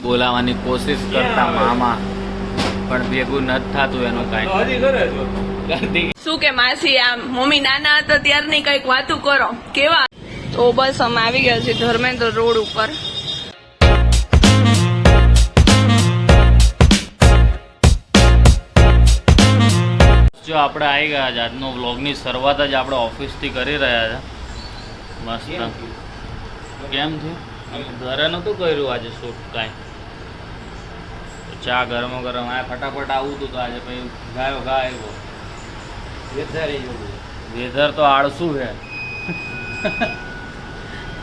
બોલાવવાની કોશિશ કરતા મામા પણ ભેગું નથી થતું એનું કાંઈ. શું કે માસી આમ મમ્મી નાના હતા ત્યારની કઈક વાતું કરો કેવા. તો બસ અમે આવી ગયા છીએ ધર્મેન્દ્ર રોડ ઉપર. જો આપણે આવી ગયા છે. આજનો વ્લોગની શરૂઆત જ આપણે ઓફિસથી કરી રહ્યા છે. મસ્ત કેમ થયું ઘરે નહોતું કર્યું આજે શૂટ કાંઈ. ચા ગરમો ગરમ આ ફટાફટ આવું હતું તો આજે પછી ગાયો ગા આવ્યો. વેધર તો આળસું છે.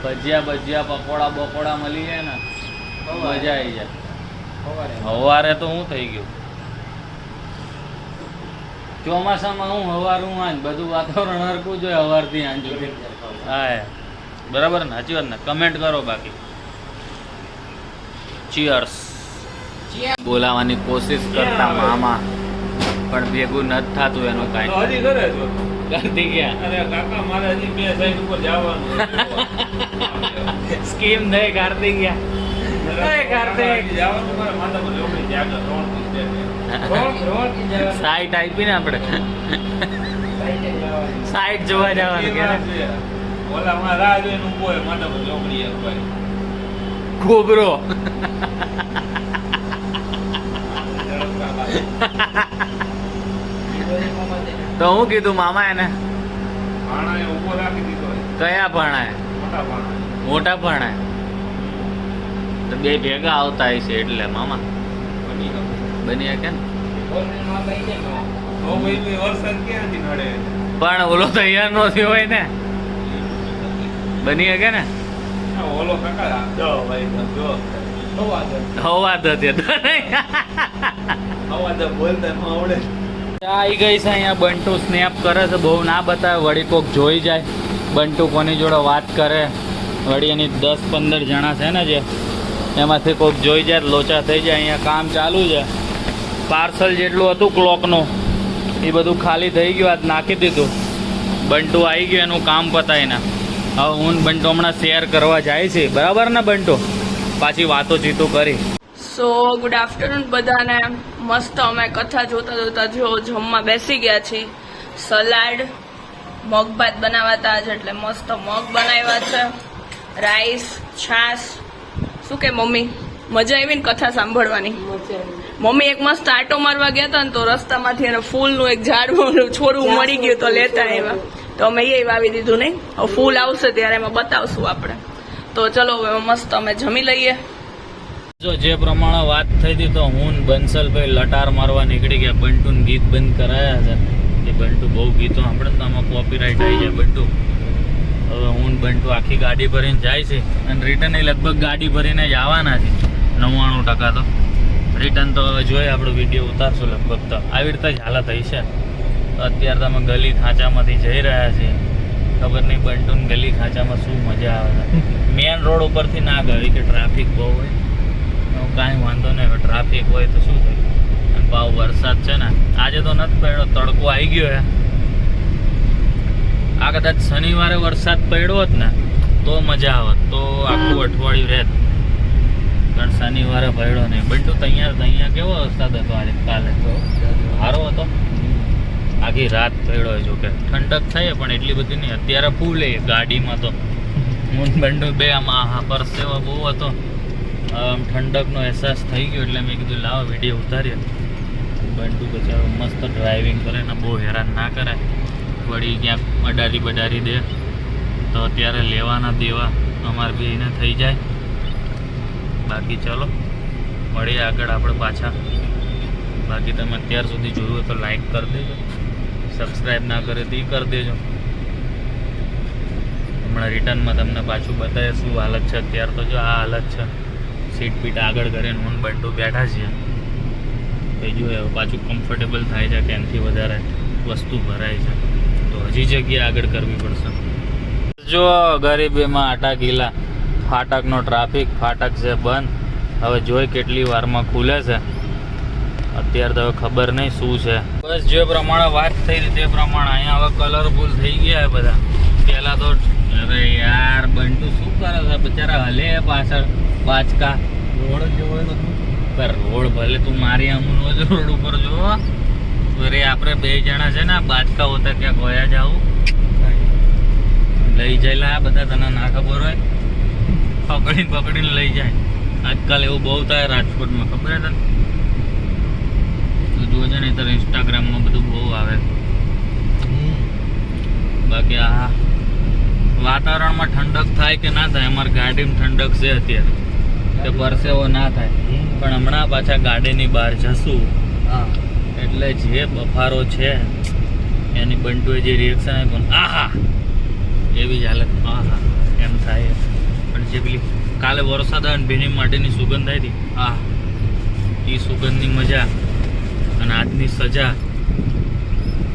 ભજીયા પકોડા બકોડા મળી જાય ને મજા આવી જાય. સવારે તો હું થઈ ગયું ચોમાસામાં હું હવારું આજ બધું વાતાવરણ હરકું જોઈએ હવારથી આજ સુધી. હા બરાબર ને સાચી વાત ને. કમેન્ટ કરો બાકી. ચીયર્સ. બોલાવવાની કોશિશ કરતા મામા પણ ભેગું નથી થતું એનું કાંઈ. કરતી ગયા સ્કીમ નહીં કાઢતી ગયા. સાઈટ આપી ને આપણે સાઈટ જોવા જવાનું કે ખોબરો. તો હું કીધું મામા એને કયા ભાણાએ મોટા ભાણાએ તો બે ભેગા આવતા હશે એટલે મામા બની શકે ને. પણ ઓલો તો અહીંયા નો થયો હોય ને બની શકે ને. હવાદ હતી આવી ગઈ છે અહીંયા. બંટુ સ્નેપ કરે છે બહુ ના બતાવે વળી કોક જોઈ જાય. બંટુ કોની જોડે વાત કરે વળી એની 10-15 જણા છે ને જે એમાંથી કોક જોઈ જાય લોચા થઈ જાય. અહીંયા કામ ચાલુ છે. પાર્સલ જેટલું હતું ક્લોકનું એ બધું ખાલી થઈ ગયું. આજ નાખી દીધું. બંટુ આવી ગયું એનું કામ પતાવીને. હવે હું બંટુ હમણાં શેર કરવા જાય છે બરાબર ને બંટુ. પાછી વાતો ચીતો કરી. સો ગુડ આફ્ટરનૂન બધાને. મસ્ત અમે કથા જોતા જો જમવા બેસી ગયા છીએ. સલાડ મગ ભાત બનાવાતા છે એટલે મસ્ત મગ બનાવ્યા છે. રાઈસ છાશ. શું કે મમ્મી મજા આવી ને કથા સાંભળવાની. મમ્મી એક મસ્ત આટો મારવા ગયા હતા ને તો રસ્તામાંથી એને ફૂલનું એક ઝાડવું છોડવું મળી ગયું તો લેતા આવ્યા. તો અમે એ વાવી દીધું નહીં. હવે ફૂલ આવશે ત્યારે એમાં બતાવશું આપણે. તો ચલો હવે મસ્ત અમે જમી લઈએ. જો જે પ્રમાણે વાત થઈ હતી તો હું બંસલભાઈ લટાર મારવા નીકળી ગયા. બંટુને ગીત બંધ કરાયા છે કે બંટુ બહુ ગીતો આપણે તો આમાં કોપીરાઇટ આવી જાય બંટુ. હવે હું બંટુ આખી ગાડી ભરીને જાય છે અને રિટર્ન એ લગભગ ગાડી ભરીને જ આવવાના છે 99%. તો રિટર્ન તો હવે જોઈએ આપણે વિડીયો ઉતારશું લગભગ. તો આવી રીતે જ હાલત થઈ છે. તો અત્યારે તમે ગલી ખાંચામાંથી જઈ રહ્યા છીએ. ખબર નહીં બંટુને ગલી ખાંચામાં શું મજા આવે છે. મેન રોડ ઉપરથી ના ગઈ કે ટ્રાફિક બહુ હોય. કાંઈ વાંધો નહીં. ટ્રાફિક હોય તો શું થયું. અને ભાવ વરસાદ છે ને આજે તો નથી પડ્યો. તડકો આવી ગયો હે. આ કદાચ શનિવારે વરસાદ પડ્યો હોત ને તો મજા આવત. તો આખું અઠવાડિયું રહેત. પણ શનિવારે પડ્યો નહીં. બંટુ અહીંયા કેવો વરસાદ હતો આજે કાલે તો સારો હતો. આખી રાત પડ્યો જો કે ઠંડક થઈ પણ એટલી બધી નહીં. અત્યારે ફૂલ ગાડીમાં તો હું બંટુ બે આમાં પરસેવો બહુ હતો. આમ ઠંડકનો અહેસાસ થઈ ગયો એટલે મેં કીધું લાવો વિડીયો ઉતારીએ. બંટુ બચારો મસ્ત ડ્રાઇવિંગ કરે ને બહુ હેરાન ના કરાય. વળી ક્યાંક બડારી દે તો અત્યારે લેવાના દેવા અમારે બી એને થઈ જાય. બાકી ચલો મળીએ આગળ આપણે પાછા. બાકી તમે અત્યાર સુધી જોયું તો લાઈક કરી દેજો. સબસ્ક્રાઈબ ના કરે તો એ કરી દેજો. હમણાં રિટર્નમાં તમને પાછું બતાવીએ શું હાલત છે. અત્યારે તો જો આ હાલત છે. સીટ પીટ આગળ કરીને હું બંટુ બેઠા છીએ. એ જોઈએ પાછું કમ્ફર્ટેબલ થાય છે કે એનાથી વધારે વસ્તુ ભરાય છે તો હજી જગ્યા આગળ કરવી પડશે. જો ગરીબીમાં આટા ગીલા. ફાટકનો ટ્રાફિક. ફાટક છે બંધ. હવે જોઈ કેટલી વારમાં ખુલે છે. અત્યારે તો હવે ખબર નહીં શું છે. બસ જે પ્રમાણે વાત થઈ હતી તે પ્રમાણે અહીંયા હવે કલરફુલ થઈ ગયા બધા. પહેલાં તો અરે યાર બંટુ શું કરે છે બિચારા હલે પાછળ બાચકા. રોડ જેવો હોય તો પર રોડ ભલે તું મારી આમનો જ રોડ ઉપર જો અરે આપણે બે જણા છે ને આ બાજકા હોતા ત્યાં ગયા જાવ લઈ જયેલા આ બધા તને ના ખબર હોય પકડીને લઈ જાય આજકાલ એવું બહુ થાય રાજકોટમાં ખબર હે તને તું જોજે ને તારે ઇન્સ્ટાગ્રામમાં બધું બહુ આવે બાકી આ વાતાવરણમાં ઠંડક થાય કે ના થાય અમારી ગાડીમાં ઠંડક છે અત્યારે કે પરસેવો ના થાય પણ હમણાં પાછા ગાડીની બહાર જશું એટલે જે બફારો છે એની બંટુએ જે રિએક્શન આપ્યું આહા એવી જ હાલત આહા એમ થાય પણ જે પેલી કાલે વરસાદ આવે ને ભીની માટીની સુગંધ આવી હતી આ એ સુગંધની મજા અને આજની સજા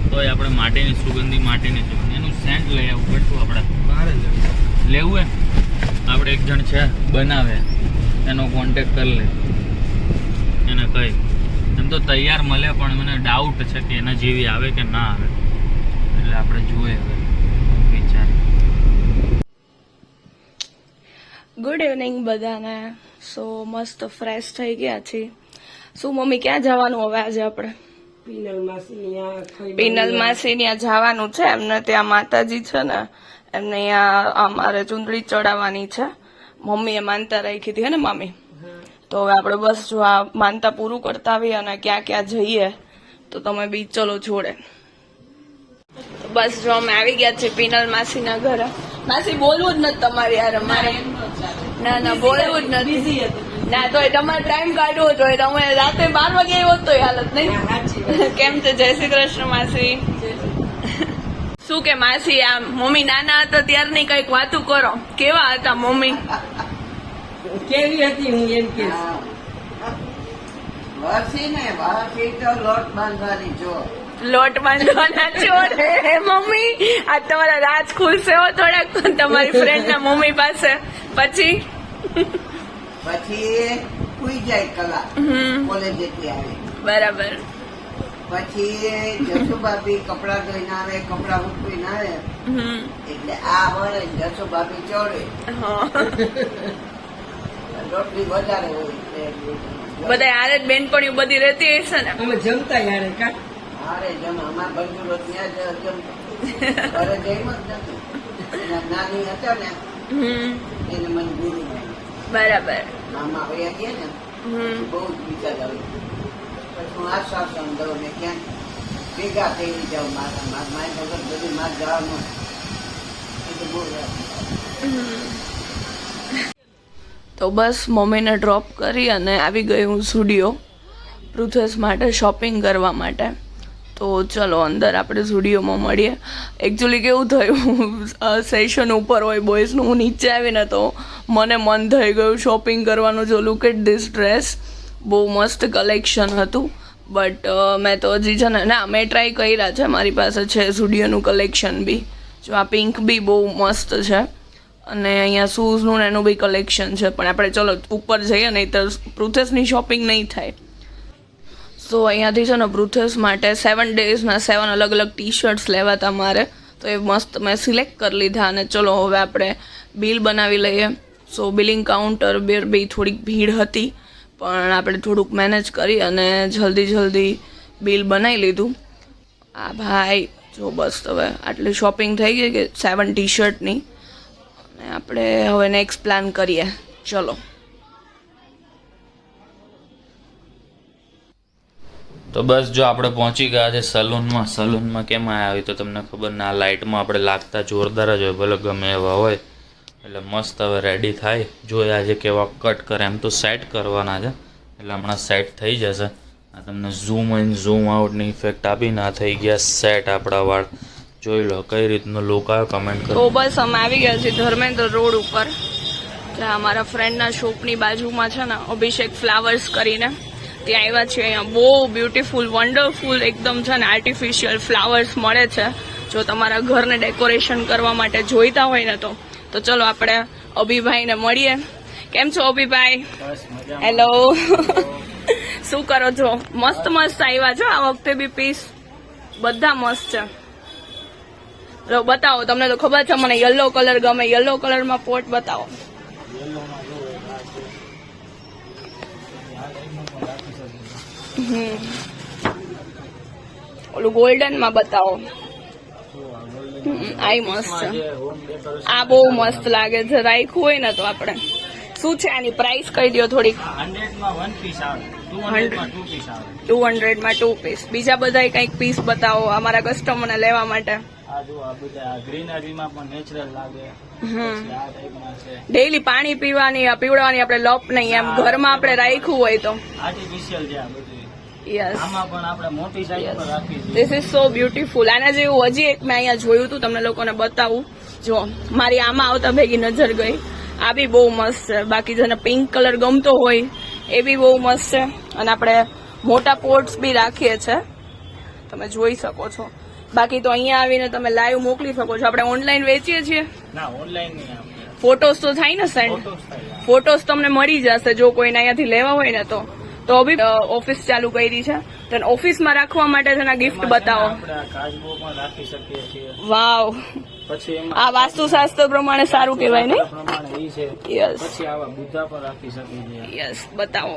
તોય આપણે માટીની સુગંધ એનું સેન્ટ લઈ આવું પડતું આપણે બહાર જ લેવું હે આપણે એક જણ છે બનાવે એનો કોન્ટેક કરી લે એને કહી એમ તો તૈયાર મળે પણ મને ડાઉટ છે કે એના જેવી આવે કે ના આવે એટલે આપણે જોઈએ હવે વિચારી. ગુડ ઇવનિંગ બધાને. સો મસ્ત ફ્રેશ થઈ ગયા છીએ. શું મમ્મી ક્યાં જવાનું હવે આજે આપણે? પિનલ માસી ત્યાં જવાનું છે. એમને ત્યાં માતાજી છે ને એમને અહીંયા અમારે ચૂંદડી ચડાવવાની છે. મમ્મીએ માનતા રાખી હતી હે ને મામી? તો હવે આપણે બસ જો આ માનતા પૂરું કરતા આવીએ અને ક્યાં ક્યાં જઈએ તો તમે બી ચલો જોડે. બસ જો અમે આવી ગયા છીએ પિનલ માસીના ઘરે. માસી બોલવું જ નથી તમારે યાર અમારે. ના બોલવું જ નથી. ના તો તમારે ટાઈમ કાઢવો જોઈએ. તમે રાતે 12 વાગે આવ્યો તો હાલત નહીં. કેમ છે? જય શ્રી કૃષ્ણ માસી. શું કે માસી આ મમ્મી નાના હતા ત્યારની કઈક વાતું કરો. કેવા હતા મમ્મી? કેવી હતી હું એમ કે લોટ બાંધવાના ચોર મમ્મી. આ તમારા રાજ ખુલશે હો થોડાક તમારી ફ્રેન્ડ ના મમ્મી પાસે. પછી સુઈ જાય કલાક કોલેજ જેટલી આવે બરાબર. પછી જસુભાભી કપડા ધોઈને આવે કપડા ઉકળીને આવે એટલે આ હોય જસુભાભી ચોડે રોટલી વધારે હોય બધા હારે જ બેનપણીઓ બધી રહેતી હશે ને? અમે જમતા યારે કા હારે જમ અમાર બંધુરો ત્યાં જ જમતા ઘરે જઈમ જ નથી. નાની હતા ને એને મને ગુરુ બરાબર. મામા વયા ગયા ને બહુ જ વિચાર આવે પછી હું આશ્વાસન દઉં ને ક્યાંક ભેગા થઈ જાઉં મારી વગર બધી માર જવાનું એ તો બહુ તો બસ મમ્મીને ડ્રોપ કરી અને આવી ગઈ હું સ્ટુડિયો પૃથ્વેશ માટે શોપિંગ કરવા માટે. તો ચલો અંદર આપણે સ્ટુડિયોમાં મળીએ. એકચ્યુઅલી કેવું થયું સેશન ઉપર હોય બોયઝનું, હું નીચે આવીને તો મને મન થઈ ગયું શોપિંગ કરવાનું. જો લુક એટ ધીસ ડ્રેસ, બહુ મસ્ત કલેક્શન હતું. બટ મેં તો હજી છે ને ના મેં ટ્રાય કર્યા છે. મારી પાસે છે સ્ટુડિયોનું કલેક્શન બી. જો આ પિંક બી બહુ મસ્ત છે અને અહીંયા શૂઝનું ને એનું બી કલેક્શન છે. પણ આપણે ચલો ઉપર જઈએ નહીં તો પૃથ્વેશની શોપિંગ નહીં થાય. સો અહીંયાથી છે ને પૃથ્વેશ માટે 7 ડેઝના 7 અલગ અલગ ટી શર્ટ્સ લેવા હતા મારે. તો એ મસ્ત મેં સિલેક્ટ કરી લીધા અને ચલો હવે આપણે બિલ બનાવી લઈએ. સો બિલિંગ કાઉન્ટર બી થોડીક ભીડ હતી પણ આપણે થોડુંક મેનેજ કરી અને જલ્દી બિલ બનાવી લીધું. આ ભાઈ જો બસ હવે આટલી શોપિંગ થઈ ગઈ કે 7 ટી શર્ટની. અને આપણે હવે નેક્સ્ટ પ્લાન કરીએ. ચલો. તો બસ જો આપણે પહોંચી ગયા છે સલૂનમાં કેમ આવી તો તમને ખબર ના. આ લાઇટમાં આપણે લાગતા જોરદાર જ હોય ભલે ગમે એવા હોય. એટલે મસ્ત હવે રેડી થાય. જોઈએ આજે કેવા કટ કરે. એમ તો સેટ કરવાના છે એટલે હમણાં સેટ થઈ જશે. આ તમને ઝૂમ ઇન ઝૂમ આઉટની ઇફેક્ટ આપીને આ થઈ ગયા સેટ આપણા વાળ. જોઈ લો કઈ રીતનો લુક આવ્યો કમેન્ટ કરો. તો બસ અમે આવી ગયા છીએ ધર્મેન્દ્ર રોડ ઉપર. ત્યાં અમારા ફ્રેન્ડના શોપની બાજુમાં છે ને અભિષેક ફ્લાવર્સ કરીને ત્યાં આવ્યા છીએ. અહીંયા બહુ બ્યુટીફુલ વન્ડરફુલ એકદમ છે ને આર્ટિફિશિયલ ફ્લાવર્સ મળે છે. જો તમારા ઘરને ડેકોરેશન કરવા માટે જોઈતા હોય ને તો ચલો આપણે અભિભાઈને મળીએ. કેમ છો અભિભાઈ? હેલો. શું કરો છો? મસ્ત આવ્યા છો આ વખતે બી પીસ બધા મસ્ત છે. બતાવો. તમને તો ખબર છે મને યલો કલર ગમે. યલો કલરમાં પોટ બતાવો. ઓલું ગોલ્ડન માં બતાવો. આ મસ્ત છે. આ બહુ મસ્ત લાગે છે. રાખ્યું હોય ને તો આપણે શું છે આની પ્રાઇસ કહી દો થોડીક. 200 માં 2 પીસ. બીજા બધા કંઈક પીસ બતાવો અમારા કસ્ટમરને લેવા માટે. ડેઈલી પાણી પીવાની પીવડાવવાની આપણે લપ નહીં, એમ ઘરમાં આપણે રાખ્યું હોય તો. Yes, this is so beautiful. આના જેવું હજી એક મેં અહીંયા જોયું હતું, તમને લોકોને બતાવું. જો મારી આમાં આવતા ભેગી નજર ગઈ. આ બી બહુ મસ્ત છે. બાકી જેને પિંક કલર ગમતો હોય એ બી બહુ મસ્ત છે. અને આપણે મોટા પોટ્સ બી રાખીએ છીએ, તમે જોઈ શકો છો. બાકી તો અહીંયા આવીને તમે લાઈવ મોકલી શકો છો. આપણે ઓનલાઈન વેચીએ છીએ. ફોટોસ તો થાય ને સેન્ડ? ફોટોસ તમને મળી જશે જો કોઈને અહીંયાથી લેવા હોય ને તો બી ઓફિસ ચાલુ કરી છે. તો ઓફિસમાં રાખવા માટે તેના ગિફ્ટ બતાવો. વાવ, આ વાસ્તુશાસ્ત્ર પ્રમાણે સારું કહેવાય ને? યસ યસ, બતાવો.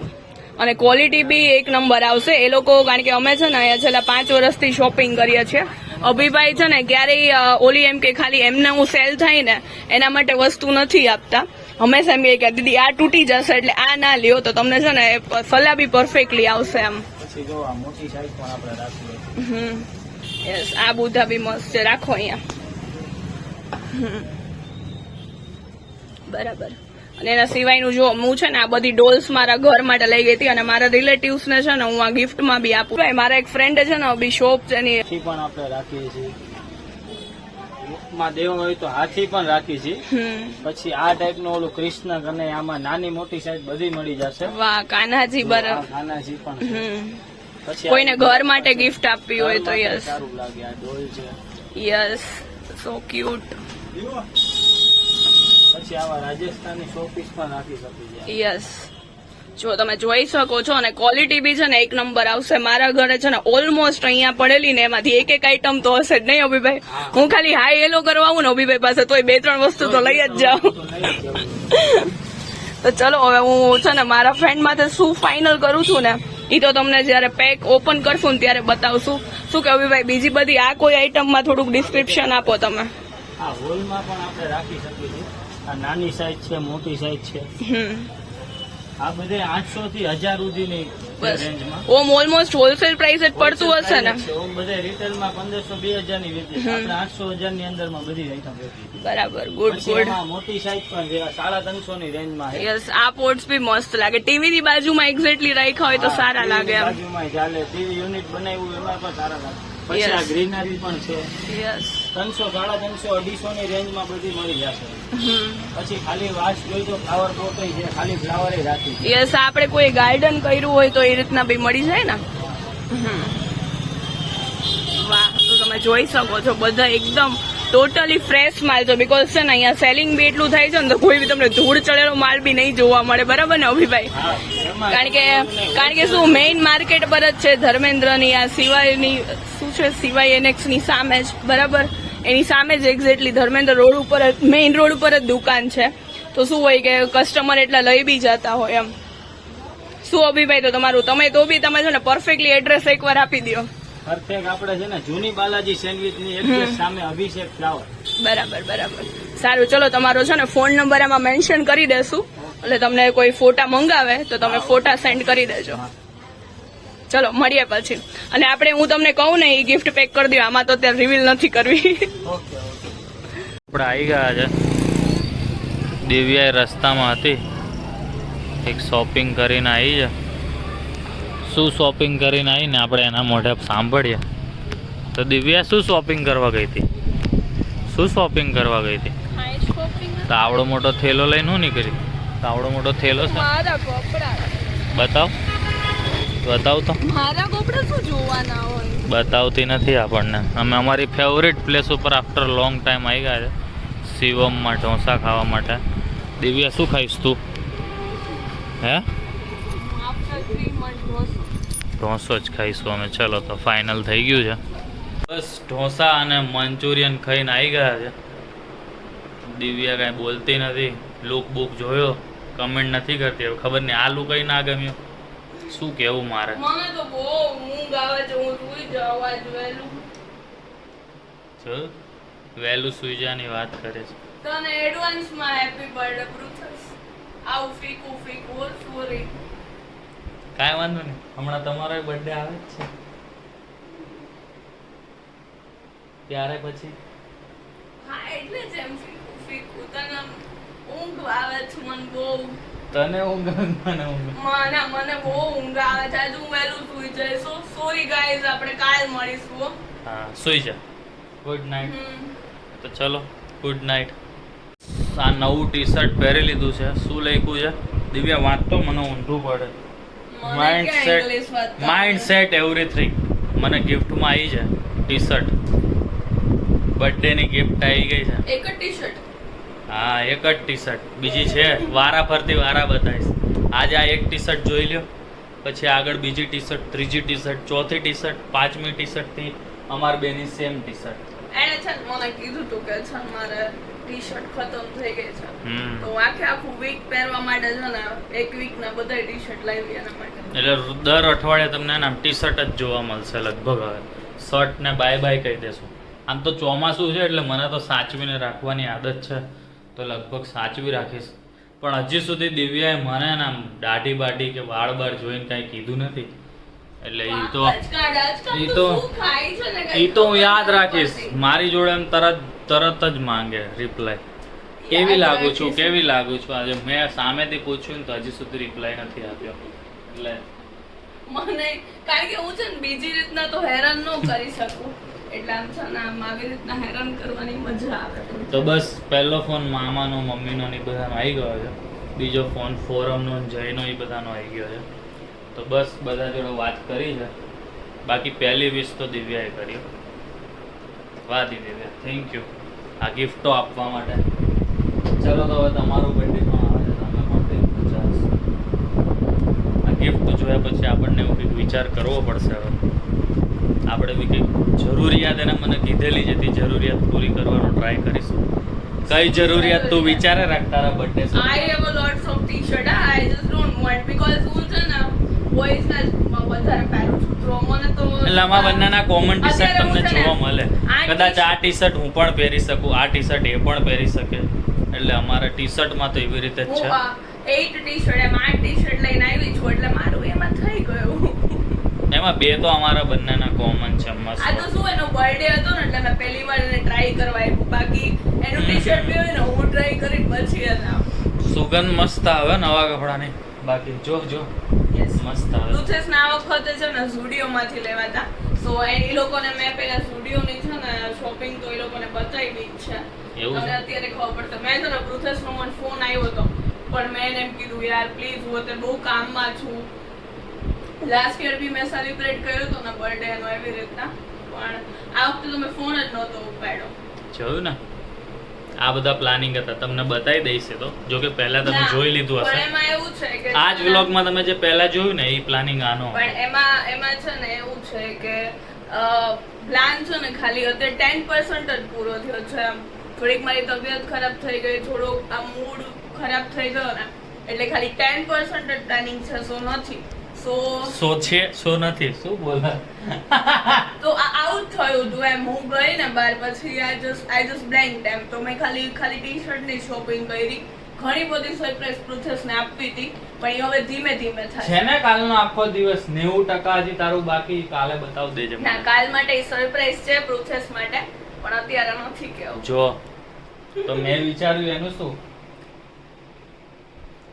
અને ક્વોલિટી બી એક નંબર આવશે. એ લોકો, કારણ કે અમે છે ને અહીંયા છેલ્લા 5 વર્ષથી શોપિંગ કરીએ છીએ. અભિભાઈ છે ને ક્યારેય ઓલી એમ કે ખાલી એમને હું સેલ થાય ને એના માટે વસ્તુ નથી આપતા. હંમેશા એમ કે દીદી આ તૂટી જશે એટલે આ ના લ્યો, તો તમને છે ને સલાહ બી પરફેક્ટલી આવશે એમ. યસ, આ બુધા બી મસ્ત છે. રાખો અહીંયા. બરાબર. અને એના સિવાયનું જો હું છે ને આ બધી ડોલ્સ મારા ઘર માટે લઈ ગઈ હતી, અને મારા રિલેટિવ્સ ને છે ને હું આ ગિફ્ટમાં બી આપું. મારા એક ફ્રેન્ડ છે ને બી શોપ છે એની પણ આપણે રાખીએ છીએ. દેવું હોય તો હાથી પણ રાખી છે. પછી આ ટાઈપ નું ઓલું કૃષ્ણ અને આમાં નાની મોટી સાઈઝ બધી મળી જશે. વાહ, કાન્હાજી. બરાબર, કાન્હાજી પણ. પછી કોઈને ઘર માટે ગિફ્ટ આપવી હોય તો યસ, સારું લાગે. આ ડોલ છે. યસ, સો ક્યુટ. પછી આવા રાજસ્થાની શોપીસ પણ રાખી શકીએ. યસ, જો તમે જોઈ શકો છો. અને ક્વોલિટી બી છે ને એક નંબર આવશે. મારા ઘરે છે ને ઓલમોસ્ટ અહીંયા પડેલી ને એમાંથી એક આઈટમ તો હશે જ નહીં અભિભાઈ? હું ખાલી હાઈ હેલો કરવા આવું ને અભિભાઈ પાસે તોય 2-3 વસ્તુ તો લઈ જ જાઉં. તો ચલો હવે હું છે ને મારા ફ્રેન્ડ માટે શું ફાઇનલ કરું છું ને એ તો તમને જયારે પેક ઓપન કરશું ને ત્યારે બતાવશું. શું કે અભિભાઈ બીજી બધી આ કોઈ આઈટમમાં થોડુંક ડિસ્ક્રિપ્શન આપો તમે. આ હોલમાં પણ આપણે રાખી શકીએ છીએ. આ નાની સાઈઝ છે, મોટી સાઈઝ છે. આ બધે 800 થી 1000 સુધીની રેન્જમાં. ઓમ ઓલમોસ્ટ હોલસેલ પ્રાઇસ જ પડતું હશે ને? ઓમ બધે રિટેલમાં 1500-2000 ની વેચે છે. આપણે 800-1000 ની અંદરમાં બધી આઈટમ વેચી. બરાબર, ગુડ ગુડ. મોટી સાઈઝ પણ છે 350 ની રેન્જમાં છે. યસ, આ પોટ્સ બી મસ્ત લાગે. ટીવી ની બાજુમાં એક્ઝેક્ટલી રાખ્યા હોય તો સારા લાગે એમ. બાજુમાં ચાલે. ટીવી યુનિટ બનાવ્યું એમાં પણ સારા લાગે. પછી આ ગ્રીનરી પણ છે. યસ, 300, 350, 250 ની રેન્જમાં બધી મળી જશે. પછી ખાલી વાસ જોઈ તો ફ્લાવર પોટ છે, ખાલી ફ્લાવર રાખી. યસ, આપણે કોઈ ગાર્ડન કર્યું હોય તો એ રીતના બી મળી જાય ને. વાહ, તો તમે જોઈ શકો છો બધા એકદમ ટોટલી ફ્રેશ માલ છે. બીકોઝ છે ને અહીંયા સેલિંગ બી એટલું થાય છે ને તો કોઈ બી તમને ધૂળ ચડેલો માલ બી નહીં જોવા મળે. બરાબર ને અભિભાઈ? કારણ કે શું મેઇન માર્કેટ પર જ છે ધર્મેન્દ્રની. આ સિવાયની શું છે, સિવાય એનેક્સ ની સામે જ. બરાબર, એની સામે જ એક્ઝેક્ટલી ધર્મેન્દ્ર રોડ ઉપર જ, મેઇન રોડ ઉપર જ દુકાન છે. તો શું હોય કે કસ્ટમર એટલા લઈ બી જતા હોય એમ. શું અભિભાઈ, તો તમારું તમે તો બી તમે છે ને પરફેક્ટલી એડ્રેસ એકવાર આપી દો. પરફેક્ટ આપણે છે ને જૂની બાલાજી સેન્ડવિચ ની એક્ઝેક્ટ સામે અભિષેક ફ્લાવર. બરાબર બરાબર, સારું. ચલો તમારો છે ને ફોન નંબર આમાં મેન્શન કરી દેશું, એટલે તમને કોઈ ફોટા મંગાવે તો તમે ફોટા સેન્ડ કરી દેજો. ચલો મળીએ પછી. અને આપણે હું તમને કહું ને એ ગિફ્ટ પેક કરી દો. આમાં તો અત્યારે રિવીલ નથી કરવી. આપણે આવી ગયા છે. દિવ્યા રસ્તામાં હતી, એક શોપિંગ કરીને આવી છે. શું શોપિંગ કરીને આવીને આપણે એના મોઢે સાંભળીએ. તો દિવ્યા શું શોપિંગ કરવા ગઈ હતી? શું શોપિંગ કરવા ગઈ હતી? તો આવડો મોટો થેલો લઈને શું નીકળી? તો આવડો મોટો થેલો છે. બતાવ બતાવ તો. મારા કપડા શું જોવાના હોય? બતાવતી નથી આપણને. અમે અમારી ફેવરિટ પ્લેસ ઉપર આફ્ટર લોંગ ટાઈમ આવી ગયા છે, શિવમમાં ઢોસા ખાવા માટે. દિવ્યા શું ખાઈશ તું? હે, ઢોસો જ ખાઈશું અમે. ચલો તો ફાઇનલ થઈ ગયું છે. બસ ઢોસા અને મંચુરિયન ખાઈને આવી ગયા છે. દિવ્યા કાંઈ બોલતી નથી. લુક બુક જોયો, કમેન્ટ નથી કરતી. હવે ખબર નહીં આ લુક કઈ ના ગમ્યો. શું કેવું મારે? મને તો બહુ ઊંઘ આવે છે, હું સુઈ જાઉં આજ વહેલું. જો વહેલું સુઈ જવાની વાત કરે છે. તને એડવાન્સમાં હેપી બર્થડે પૃથ્વી. આવું ફીકું ફીકું સોરી. કાંઈ વાંધો નહીં, હમણાં તમારો બર્થડે આવે જ છે ત્યારે પછી હા એટલે જ એમ ફીકું ફીકું. તને ઊંઘ આવે છે મને બહુ. તને ઊંઘ મને ઊંઘ મને બહુ ઊંઘ આવે છે. આજે હું વહેલું સુઈ જઈશ. સોરી ગાઈઝ, આપણે કાલ મળીશું હો. હા સુઈ જા. Good night. હમ. તો ચલો ગુડ નાઇટ. આ નવું ટી શર્ટ પહેરી લીધું છે. શું લખ્યું છે દિવ્યા? વાંચતો, મને ઊંધું પડે. મને ક્યાં ઇંગ્લિશ વાંચતા માઇન્ડ સેટ એવરીથિંગ. મને ગિફ્ટમાં આવી છે ટી શર્ટ. બર્થડેની ગિફ્ટ આવી ગઈ છે. એક જ ટી-શર્ટ. હા એક જ ટી શર્ટ, બીજી છે વારા ફરતી વારા બતાવીશ. આજે આ એક ટી શર્ટ જોઈ લ્યો, પછી આગળ બીજી ટી શર્ટ, ત્રીજી ટી શર્ટ, ચોથી ટી શર્ટ, પાંચમી ટી શર્ટ થી અમાર બેની સેમ ટી શર્ટ. એણે છે ને મને કીધું તું કે છે ને મારે ટી-શર્ટ ખતમ થઈ ગઈ છે, હમ. તો હું આખું વીક પહેરવા માટે છે ને એક વીક ના બધા ટી-શર્ટ લાવી એના માટે. એટલે દર અઠવાડિયે તમને આમ ટી શર્ટ જ જોવા મળશે લગભગ. હવે શર્ટ ને બાય બાય કહી દેશું. આમ તો ચોમાસું છે એટલે મને તો સાચવીને રાખવાની આદત છે, તો લગભગ સાચવી રાખીશ. પણ હજી સુધી દિવ્યાએ મને આમ દાઢી બાઢી કે વાળ બાર જોઈને કાંઈ કીધું નથી. એટલે ઈ તો હું યાદ રાખીશ. મારી જોડે એમ તરત જ માંગે રિપ્લાય. કેવી લાગુ છું, કેવી લાગુ છું. આજે મેં સામેથી પૂછ્યું ને તો હજી સુધી રિપ્લાય નથી આપ્યો. એટલે મને કારણ કે હું છે ને બીજી રીતના તો હેરાન ન કરી શકું, એટલે આમ છે ને આમ આવી રીતના હેરાન કરવાની મજા આવે. તો બસ પહેલો ફોન મામાનો, મમ્મીનો ને એ બધાનો આવી ગયો છે. બીજો ફોન ફોરમનો ને જયનો એ બધાનો આવી ગયો છે. તો બસ બધા જોડે વાત કરી છે. બાકી પહેલી વિશ તો દિવ્યાએ કરી. વાહ દિવ્યા, થેન્ક યુ આ ગિફ્ટો આપવા માટે. ચલો તો હવે તમારું બર્થડે પણ આવે છે, તમે પણ કંઈક 50 આ ગિફ્ટ જોયા પછી આપણને એવું કંઈક વિચાર કરવો પડશે. હવે આપણે બી કંઈક જરૂરિયાત એને મને કીધેલી છે, તે જરૂરિયાત પૂરી કરવાનો ટ્રાય કરીશું. કઈ જરૂરિયાત તું વિચારે રાખ તારા birthday I have a lots of t-shirt. I just don't want because હું છે ને boys ના વધારે પહેરું છું, તો મને તો એટલે આમાં બંનેના કોમન ટી શર્ટ તમને જોવા મળે. કદાચ આ ટી શર્ટ હું પણ પહેરી શકું, આ ટી શર્ટ એ પણ પહેરી શકે. એટલે અમારા ટી શર્ટમાં તો એવી રીતે જ છે. 8 ટી-શર્ટ એમ 8 ટી-શર્ટ લઈને આવી છું, એટલે મારું એમાં થઈ ગયું. એમાં બે તો અમારા બંનેના કોમન છે મસ્ત. આ તો શું એનો બર્થડે હતો ને એટલે મેં પહેલી વાર એને ટ્રાય કરવા આપ્યું. બાકી એનું ટી-શર્ટ બી હોય ને હું ટ્રાય કરી પછી એને સુગંધ મસ્ત આવે નવા કપડાની. બાકી જો મસ્ત આવે. લુથેસ ના વખતે છે ને ઝુડિયો માંથી લેવાતા, સો એ લોકોને મેં પેલા ઝુડિયો ની છે ને શોપિંગ તો એ લોકોને બતાવી જ છે. એવું તમને અત્યારે ખબર પડશે. મેં છે ને લુથેસ નો મને ફોન આવ્યો હતો, પણ મેં એને એમ કીધું યાર પ્લીઝ હું અત્યારે બહુ કામમાં છું. લાસ્ટ યર બી મેં સેલિબ્રેટ કર્યો હતો ને બર્થડે એનો એવી રીતના, પણ આ વખતે તો મેં ફોન જ નહોતો ઉપાડ્યો. જોયું ને, આ બધા પ્લાનિંગ હતા. તમને બતાવી દઈશ તો, જો કે પહેલા તમે જોઈ લીધું પણ હશે. એમાં એવું છે કે આ જ વ્લોગમાં તમે જે પહેલા જોયું ને એ પ્લાનિંગ આનો. પણ એમાં છે ને એવું છે કે પ્લાન છે ને ખાલી અત્યારે 10% જ પૂરો થયો છે. થોડીક મારી તબિયત ખરાબ થઈ ગઈ, થોડોક આ મૂડ ખરાબ થઈ ગયો ને, એટલે ખાલી 10% જ પ્લાનિંગ છે, સો નથી. સો છે, સો નથી. શું બોલા? તો આવું જ થયું હતું એમ. હું ગઈ ને બાર પછી આઈ જસ્ટ બ્લેન્ક એમ. તો મેં ખાલી ટી-શર્ટ ની શોપિંગ કરી. ઘણી બધી સરપ્રાઈઝ પ્રોસેસ ને આપવી હતી, પણ એ હવે ધીમે ધીમે થાય છે ને. કાલનો આખો દિવસ 90% હજી તારું બાકી. કાલે બતાવ દેજે મને. ના, કાલ માટે સરપ્રાઈઝ છે પ્રોસેસ માટે, પણ અત્યારે નથી કેવું. જો તો મેં વિચાર્યું એનું શું.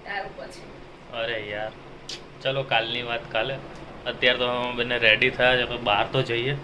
ત્યાર પછી અરે યાર ચલો કાલની વાત કાલે. અત્યારે તો અમે બંને રેડી થયા છે, તો બહાર તો જઈએ.